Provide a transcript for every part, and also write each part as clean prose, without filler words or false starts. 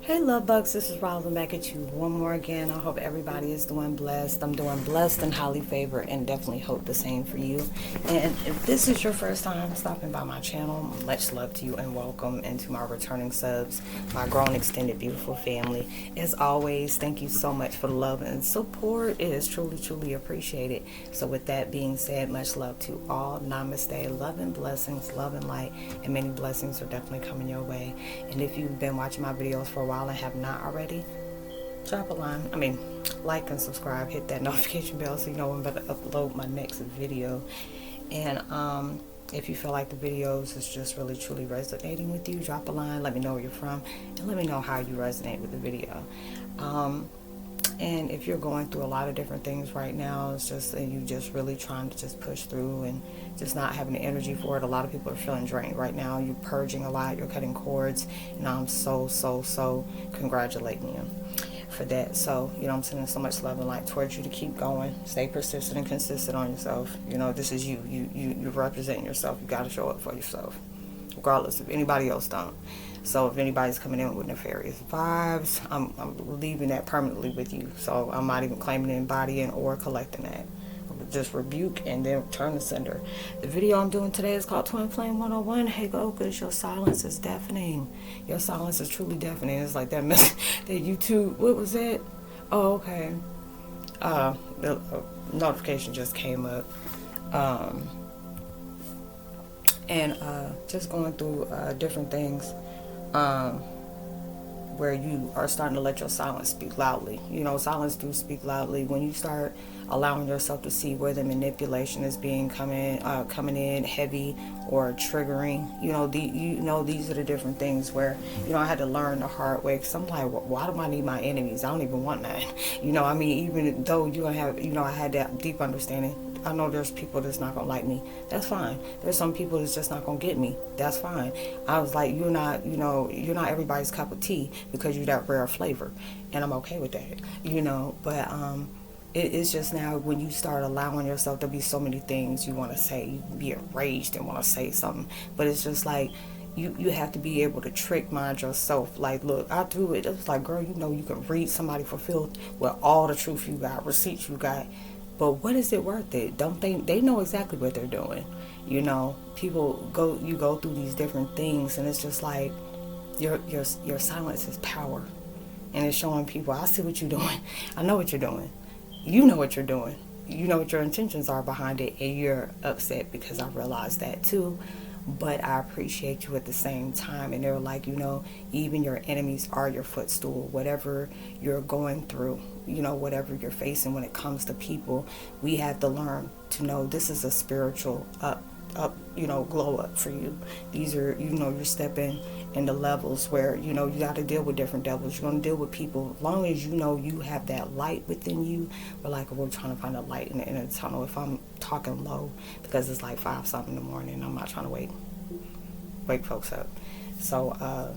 Hey love bugs, this is Roslynn back at you one more again. I hope everybody is doing blessed. I'm doing blessed and highly favored, and definitely hope the same for you. And if this is your first time stopping by my channel, much love to you and welcome into my returning subs, my grown extended beautiful family. As always, thank you so much for the love and support. It is truly appreciated. So with that being said, much love to all. Namaste, love and blessings, love and light, and many blessings are definitely coming your way. And if you've been watching my videos for a while and have not already, drop a line, like and subscribe, hit that notification bell so you know when I'm about to upload my next video. And if you feel like the videos is just really truly resonating with you, drop a line, let me know where you're from, and let me know how you resonate with the video. And if you're going through a lot of different things right now, it's just you just really trying to just push through and just not having the energy for it. A lot of people are feeling drained right now. You're purging a lot, you're cutting cords, and I'm so congratulating you for that. So, I'm sending so much love and light towards you to keep going. Stay persistent and consistent on yourself. This is you. You're representing yourself. You got to show up for yourself, regardless if anybody else don't. So if anybody's coming in with nefarious vibes, I'm leaving that permanently with you. So I'm not even claiming embodying or collecting that. Just rebuke and then turn to sender. The video I'm doing today is called Twin Flame 101. Heyokas, your silence is deafening. Your silence is truly deafening. It's like that YouTube, what was it? Oh, okay. The notification just came up. And just going through different things where you are starting to let your silence speak loudly. Silence do speak loudly when you start allowing yourself to see where the manipulation is being coming in heavy or triggering. These are the different things where I had to learn the hard way, because I'm like, why do I need my enemies? I don't even want that. Even though you're gonna have, I had that deep understanding. I know there's people that's not gonna like me. That's fine. There's some people that's just not gonna get me. That's fine. I was like, you're not everybody's cup of tea because you're that rare flavor, and I'm okay with that. But it's just now when you start allowing yourself to be so many things you want to say, you be enraged and want to say something, but it's just like you have to be able to trick mind yourself. Like, look, I do it. It's like, girl, you can read somebody for filth with all the truth you got, receipts you got. But what is it worth it? Don't they know exactly what they're doing? People go through these different things, and it's just like your silence is power, and it's showing people, I see what you're doing. I know what you're doing. You know what you're doing. You know what your intentions are behind it, and you're upset because I realized that too. But I appreciate you at the same time. And they're like, even your enemies are your footstool. Whatever you're going through, whatever you're facing when it comes to people, we have to learn to know this is a spiritual glow up for you. These are, you're stepping into levels where, you got to deal with different devils. You're going to deal with people. As long as you have that light within you, we're trying to find a light in the inner tunnel. If I'm talking low, because it's like 5-something in the morning, I'm not trying to wake folks up. So,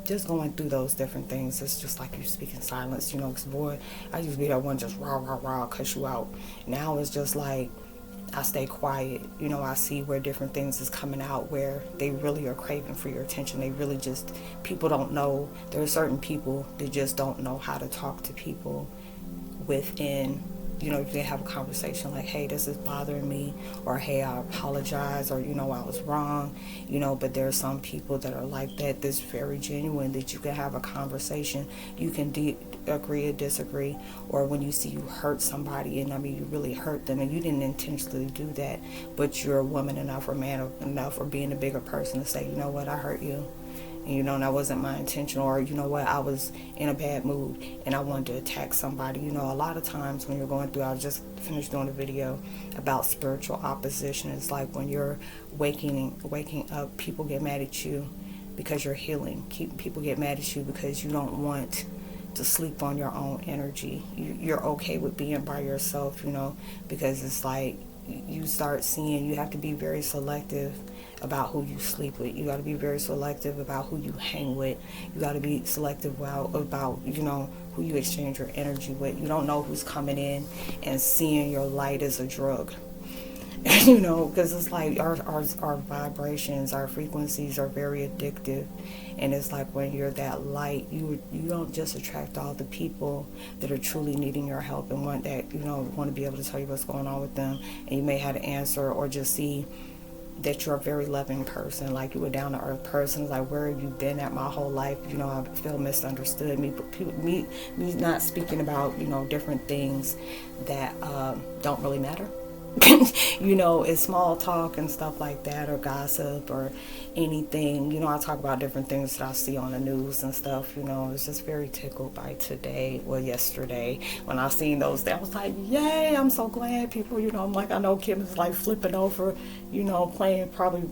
just going through those different things, it's just like you speak in silence, because boy, I used to be that one just rah, cuss you out. Now it's just like, I stay quiet. I see where different things is coming out, where they really are craving for your attention. They really just, people don't know. There are certain people that just don't know how to talk to people within. You can have a conversation like, hey, this is bothering me, or hey, I apologize, or I was wrong, but there are some people that are like that, that's very genuine, that you can have a conversation. You can agree or disagree, or when you see you hurt somebody, and you really hurt them, and you didn't intentionally do that, but you're a woman enough or man enough, or being a bigger person to say, you know what, I hurt you. And that wasn't my intention, or I was in a bad mood and I wanted to attack somebody. A lot of times when you're going through, I just finished doing a video about spiritual opposition. It's like when you're waking up, people get mad at you because you're healing. People get mad at you because you don't want to sleep on your own energy. You're okay with being by yourself, because it's like you start seeing you have to be very selective about who you sleep with. You got to be very selective about who you hang with. You got to be selective about who you exchange your energy with. You don't know who's coming in and seeing your light as a drug. You know, because it's like our vibrations, our frequencies are very addictive. And it's like when you're that light, you don't just attract all the people that are truly needing your help and want that, want to be able to tell you what's going on with them, and you may have an answer, or just see that you're a very loving person, like you're a down to earth person. Like, where have you been at my whole life? I feel misunderstood. Me not speaking about different things that don't really matter. It's small talk and stuff like that, or gossip, or anything. I talk about different things that I see on the news and stuff. I was just very tickled by yesterday, when I seen those things. I was like, yay, I'm so glad people, I'm like, I know Kim is like flipping over, playing probably,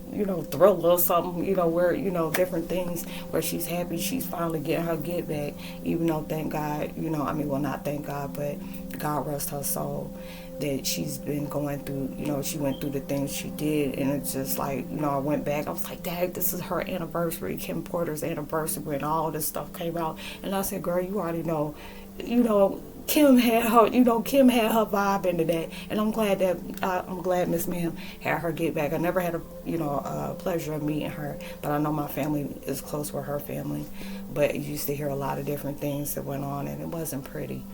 Thriller or something, where, different things where she's happy she's finally getting her get back, even though, thank God, not thank God, but God rest her soul, that she's been going through, she went through the things she did. And it's just like, I went back, I was like, Dad, this is her anniversary, Kim Porter's anniversary, and all this stuff came out. And I said, girl, you already know, Kim had her vibe into that. And I'm glad Miss Ma'am had her get back. I never had a pleasure of meeting her, but I know my family is close with her family. But you used to hear a lot of different things that went on, and it wasn't pretty.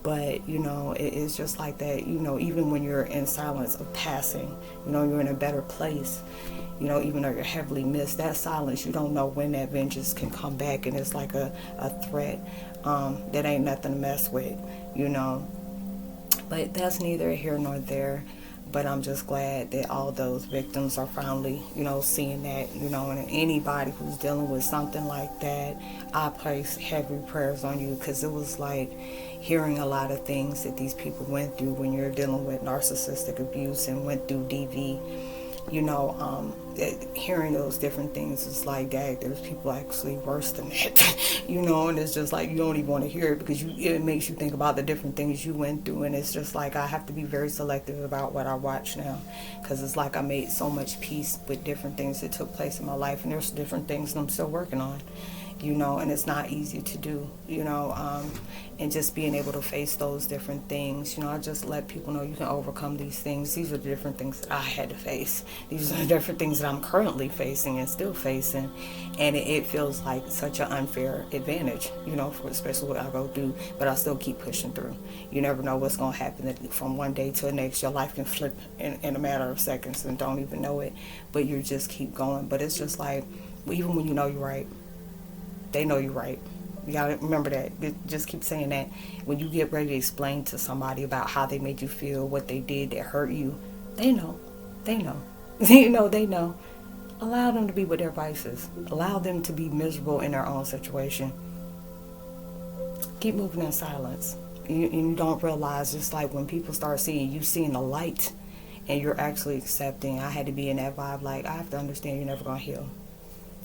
But, it's just like that, even when you're in silence of passing, you're in a better place, even though you're heavily missed, that silence, you don't know when that vengeance can come back, and it's like a threat that ain't nothing to mess with, But that's neither here nor there. But I'm just glad that all those victims are finally, seeing that, and anybody who's dealing with something like that, I place heavy prayers on you, because it was like hearing a lot of things that these people went through when you're dealing with narcissistic abuse and went through DV. Hearing those different things is like, dang, there's people actually worse than that, and it's just like, you don't even want to hear it, because it makes you think about the different things you went through. And it's just like, I have to be very selective about what I watch now, because it's like I made so much peace with different things that took place in my life, and there's different things that I'm still working on, and it's not easy to do, and just being able to face those different things. I just let people know you can overcome these things. These are the different things that I had to face. These are the different things that I'm currently facing and still facing, and it feels like such an unfair advantage, for especially what I go through, but I still keep pushing through. You never know what's going to happen from one day to the next. Your life can flip in a matter of seconds and don't even know it, but you just keep going. But it's just like, even when you know you're right, they know you're right. You gotta remember that. Just keep saying that. When you get ready to explain to somebody about how they made you feel, what they did that hurt you, they know. They know. They know. Allow them to be with their vices. Allow them to be miserable in their own situation. Keep moving in silence. You don't realize, just like when people start seeing the light, and you're actually accepting. I had to be in that vibe, like, I have to understand you're never going to heal.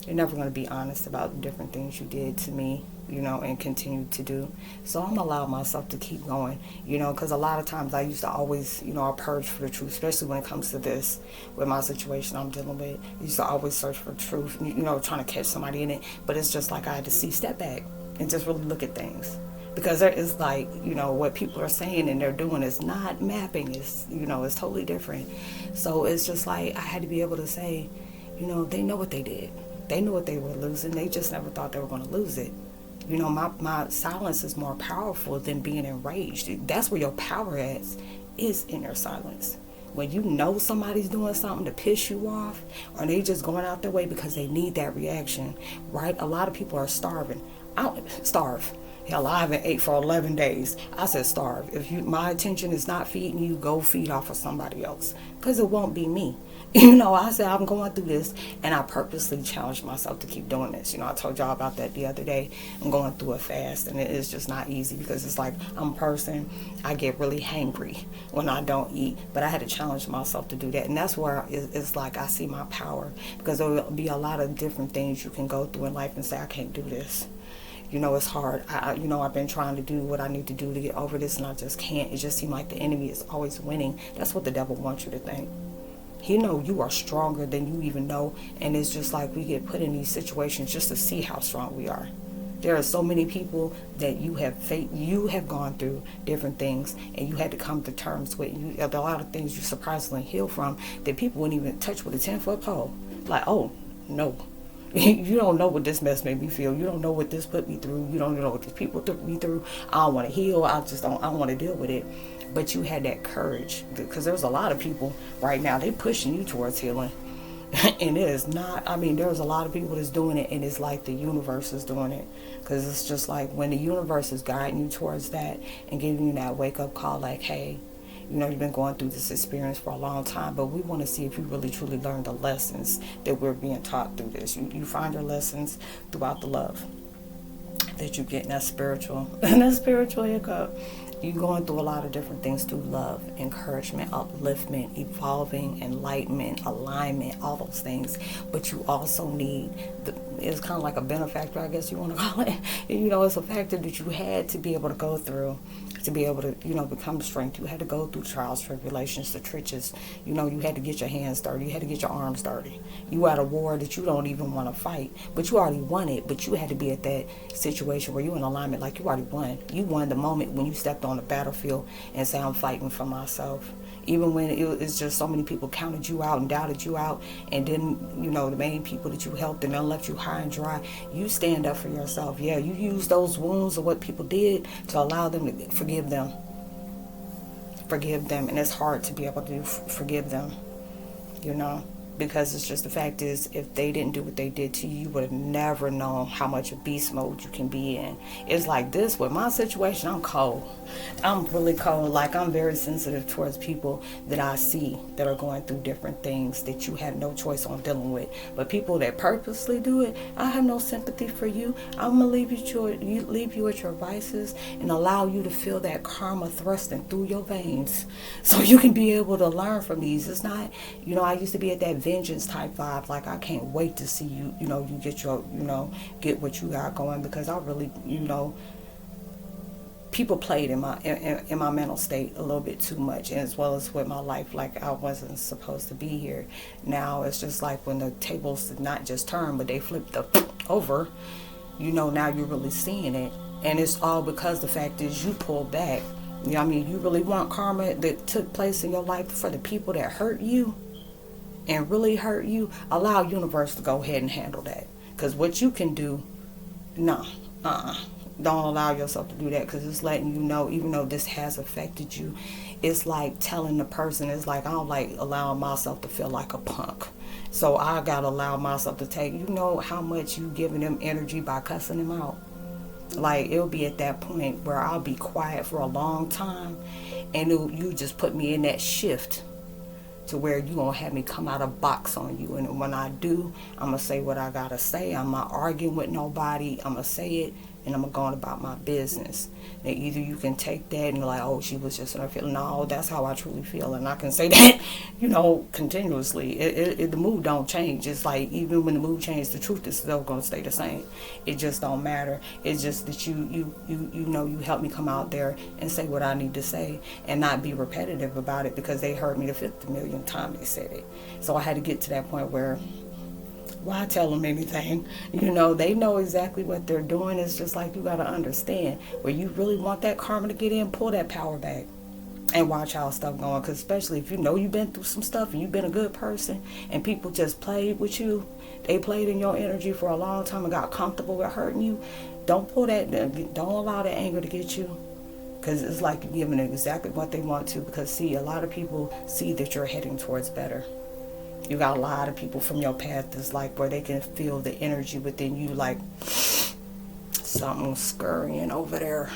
You're never going to be honest about the different things you did to me, and continue to do. So I'm allowing myself to keep going, because a lot of times I used to always, I purge for the truth, especially when it comes to this, with my situation I'm dealing with. I used to always search for truth, trying to catch somebody in it. But it's just like I had to step back and just really look at things. Because there is like, what people are saying and they're doing is not mapping. It's, it's totally different. So it's just like I had to be able to say, they know what they did. They knew what they were losing. They just never thought they were going to lose it. My silence is more powerful than being enraged. That's where your power is in your silence. When you know somebody's doing something to piss you off, or they just going out their way because they need that reaction, right? A lot of people are starving. I don't starve. Hell, I haven't ate for 11 days. I said starve. If my attention is not feeding you, go feed off of somebody else, because it won't be me. I said I'm going through this, and I purposely challenged myself to keep doing this. I told y'all about that the other day. I'm going through a fast, and it is just not easy, because it's like I'm a person, I get really hangry when I don't eat, but I had to challenge myself to do that. And that's where it's like I see my power, because there will be a lot of different things you can go through in life and say, I can't do this. It's hard. I've been trying to do what I need to do to get over this, and I just can't. It just seems like the enemy is always winning. That's what the devil wants you to think. He knows you are stronger than you even know, and it's just like we get put in these situations just to see how strong we are. There are so many people that you have gone through different things, and you had to come to terms with. A lot of things you surprisingly heal from that people wouldn't even touch with a 10-foot pole. Like, oh no, you don't know what this mess made me feel. You don't know what this put me through. You don't know what these people took me through. I don't want to heal. I don't want to deal with it. But you had that courage, because there's a lot of people right now, they pushing you towards healing. And it is not, there's a lot of people that's doing it, and it's like the universe is doing it. Because it's just like when the universe is guiding you towards that and giving you that wake-up call, like, hey, you've been going through this experience for a long time, but we want to see if you really truly learned the lessons that we're being taught through this. You find your lessons throughout the love that you get in that spiritual hiccup. You're going through a lot of different things through love, encouragement, upliftment, evolving, enlightenment, alignment, all those things. But you also need, it's kind of like a benefactor, I guess you want to call it. It's a factor that you had to be able to go through to be able to, become strength. You had to go through trials, tribulations, the trenches. You had to get your hands dirty. You had to get your arms dirty. You were at a war that you don't even want to fight, but you already won it. But you had to be at that situation where you're in alignment, like you already won. You won the moment when you stepped on the battlefield and say, I'm fighting for myself. Even when it's just so many people counted you out and doubted you out, and then, the main people that you helped and then left you high and dry, you stand up for yourself. Yeah, you use those wounds of what people did to allow them to forgive them. And it's hard to be able to forgive them, because it's just, the fact is, if they didn't do what they did to you, you would have never known how much of beast mode you can be in. It's like this with my situation, I'm cold. I'm really cold. Like, I'm very sensitive towards people that I see that are going through different things that you had no choice on dealing with. But people that purposely do it, I have no sympathy for you. I'm gonna leave you at your vices and allow you to feel that karma thrusting through your veins, so you can be able to learn from these. It's not, I used to be at that vengeance type vibe. Like, I can't wait to see you, you get your, get what you got going, because I really, people played in my mental state a little bit too much, and as well as with my life. Like, I wasn't supposed to be here. Now it's just like when the tables did not just turn, but they flipped over, now you're really seeing it. And it's all because the fact is you pulled back. You really want karma that took place in your life for the people that hurt you and really hurt you. Allow universe to go ahead and handle that. Because what you can do, don't allow yourself to do that, because it's letting you know, even though this has affected you, it's like telling the person, it's like, I don't like allowing myself to feel like a punk. So I got to allow myself to take, how much you giving them energy by cussing them out. Like, it'll be at that point where I'll be quiet for a long time, and you just put me in that shift to where you gonna have me come out of box on you. And when I do, I'm gonna say what I gotta say. I'm not arguing with nobody. I'm gonna say it, and I'm going about my business. And either you can take that and like, oh, she was just in her feeling. No, that's how I truly feel, and I can say that, continuously. The mood don't change. It's like, even when the mood changes, the truth is still gonna stay the same. It just don't matter. It's just that you help me come out there and say what I need to say, and not be repetitive about it, because they heard me the 50 millionth time they said it. So I had to get to that point where, why tell them anything? They know exactly what they're doing. It's just like, you got to understand, where you really want that karma to get in, pull that power back and watch how stuff going. Because especially if you've been through some stuff and you've been a good person, and people just played with you, they played in your energy for a long time and got comfortable with hurting you, don't pull that, don't allow that anger to get you. Because it's like you're giving them exactly what they want to. Because see, a lot of people see that you're heading towards better. You got a lot of people from your path that's like, where they can feel the energy within you, like something scurrying over there.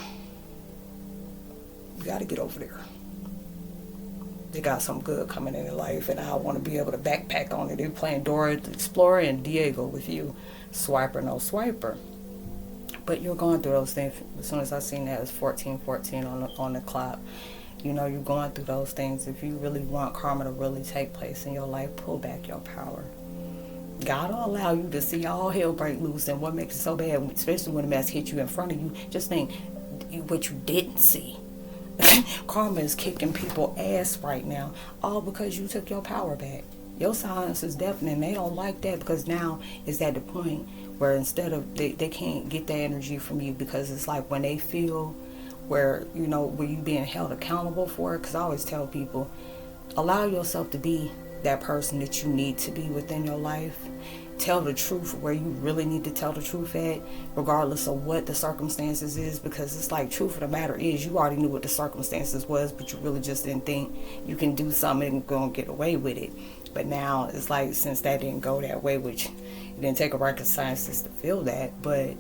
You got to get over there. They got some good coming in their life, and I want to be able to backpack on it. They're playing Dora the Explorer and Diego with you. Swiper, no swiper. But you're going through those things. As soon as I seen that, it's 14:14 on the clock. You're going through those things. If you really want karma to really take place in your life, pull back your power. God will allow you to see all hell break loose. And what makes it so bad, especially when the mess hit you in front of you, just think what you didn't see. Karma is kicking people ass right now, all because you took your power back. Your silence is deafening. They don't like that, because now it's at the point where instead of they can't get that energy from you, because it's like when they feel where, you know, where you being held accountable for it. Because I always tell people, allow yourself to be that person that you need to be within your life. Tell the truth where you really need to tell the truth at, regardless of what the circumstances is, because it's like, truth of the matter is, you already knew what the circumstances was, but you really just didn't think you can do something and go and get away with it. But now it's like, since that didn't go that way, which it didn't take a rocket scientist to feel that, but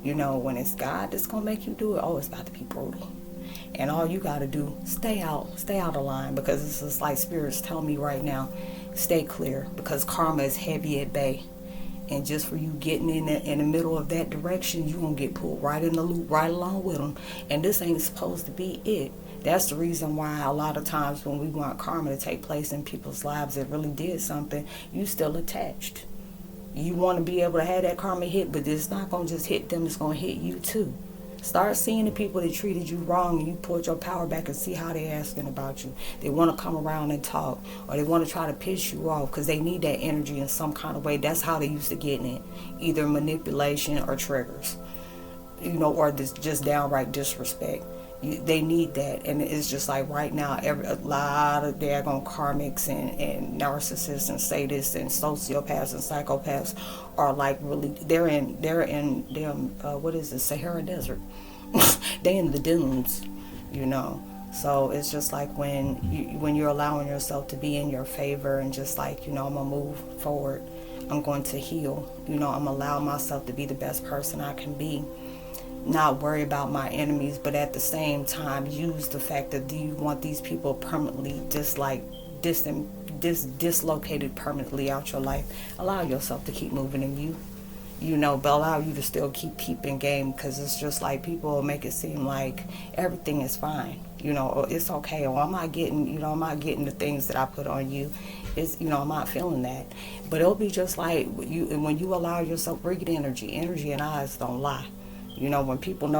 you know, when it's God that's gonna make you do it, oh, it's about to be brutal. And all you gotta do, stay out of line, because it's just like spirits tell me right now, stay clear, because karma is heavy at bay. And just for you getting in the middle of that direction, you're going to get pulled right in the loop, right along with them. And this ain't supposed to be it. That's the reason why a lot of times when we want karma to take place in people's lives that really did something, you still attached. You want to be able to have that karma hit, but it's not going to just hit them, it's going to hit you too. Start seeing the people that treated you wrong, and you pulled your power back, and see how they're asking about you. They want to come around and talk, or they want to try to piss you off because they need that energy in some kind of way. That's how they used to getting it, either manipulation or triggers, you know, or just downright disrespect. They need that, and it's just like right now, a lot of daggone karmics and narcissists and sadists and sociopaths and psychopaths are like really, they're in what is it, Sahara Desert. They in the dunes, you know. So it's just like when you're allowing yourself to be in your favor, and just like, you know, I'm gonna move forward, I'm going to heal, you know, I'm allowing myself to be the best person I can be. Not worry about my enemies, but at the same time use the fact that, do you want these people permanently dislocated permanently out your life? Allow yourself to keep moving in you know, but allow you to still keep peeping game, because it's just like people make it seem like everything is fine, you know, or it's okay, or I'm not getting the things that I put on you. It's, you know, I'm not feeling that. But it'll be just like when you allow yourself, bring energy and eyes don't lie. You know, when people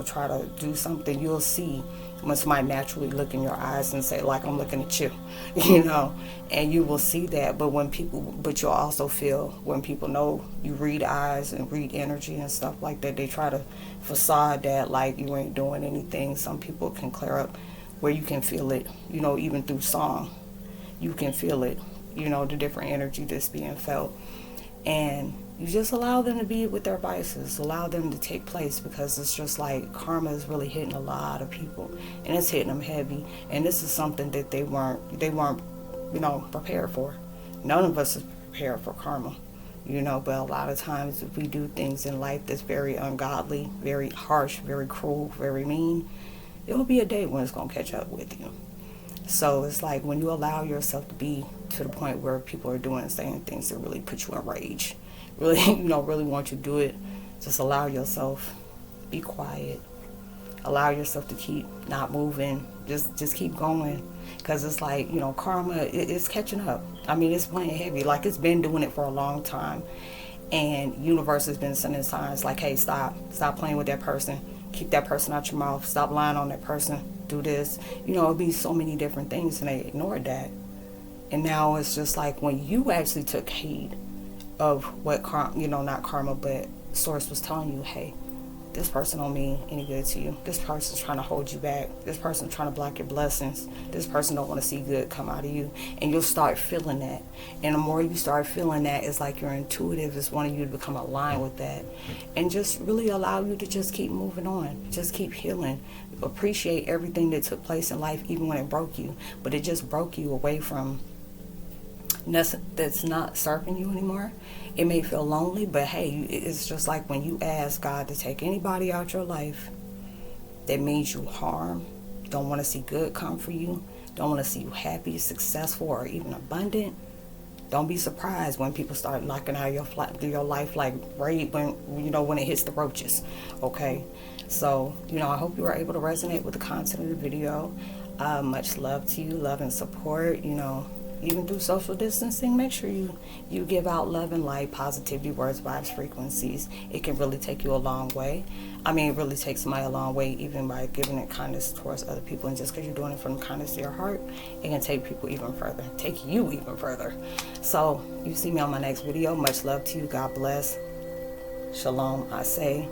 try to do something, you'll see when somebody naturally look in your eyes and say, like, I'm looking at you, you know, and you will see that. But you'll also feel when people know you read eyes and read energy and stuff like that, they try to facade that like you ain't doing anything. Some people can clear up where you can feel it, you know, even through song. You can feel it, you know, the different energy that's being felt. And you just allow them to be with their vices, allow them to take place, because it's just like karma is really hitting a lot of people, and it's hitting them heavy. And this is something that they weren't, you know, prepared for. None of us is prepared for karma, you know, but a lot of times if we do things in life that's very ungodly, very harsh, very cruel, very mean, it will be a day when it's going to catch up with you. So it's like when you allow yourself to be to the point where people are doing and saying things that really put you in rage, really, you know, really want you to do it, just allow yourself, be quiet, allow yourself to keep not moving, just keep going, because it's like, you know, karma, it's catching up. I mean, it's playing heavy, like it's been doing it for a long time, and universe has been sending signs like, hey, stop playing with that person, keep that person out your mouth, stop lying on that person, do this, you know, it'll be so many different things, and they ignored that. And now it's just like when you actually took heed of what not karma, but source was telling you, hey, this person don't mean any good to you. This person's trying to hold you back. This person's trying to block your blessings. This person don't want to see good come out of you. And you'll start feeling that. And the more you start feeling that, it's like you're intuitive. It's wanting you to become aligned with that. And just really allow you to just keep moving on. Just keep healing. Appreciate everything that took place in life, even when it broke you. But it just broke you away from that's not serving you anymore. It may feel lonely, but hey, it's just like when you ask God to take anybody out your life that means you harm, don't want to see good come for you, don't want to see you happy, successful, or even abundant. Don't be surprised when people start knocking out your life like right when it hits the roaches. Okay, so I hope you are able to resonate with the content of the video. Much love to you, love and support. even through social distancing, make sure you give out love and light, positivity, words, vibes, frequencies. It can really take you a long way. I mean, it really takes somebody a long way, even by giving it kindness towards other people. And just because you're doing it from the kindness of your heart, it can take people even further, take you even further. So you see me on my next video. Much love to you. God bless. Shalom. I say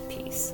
peace.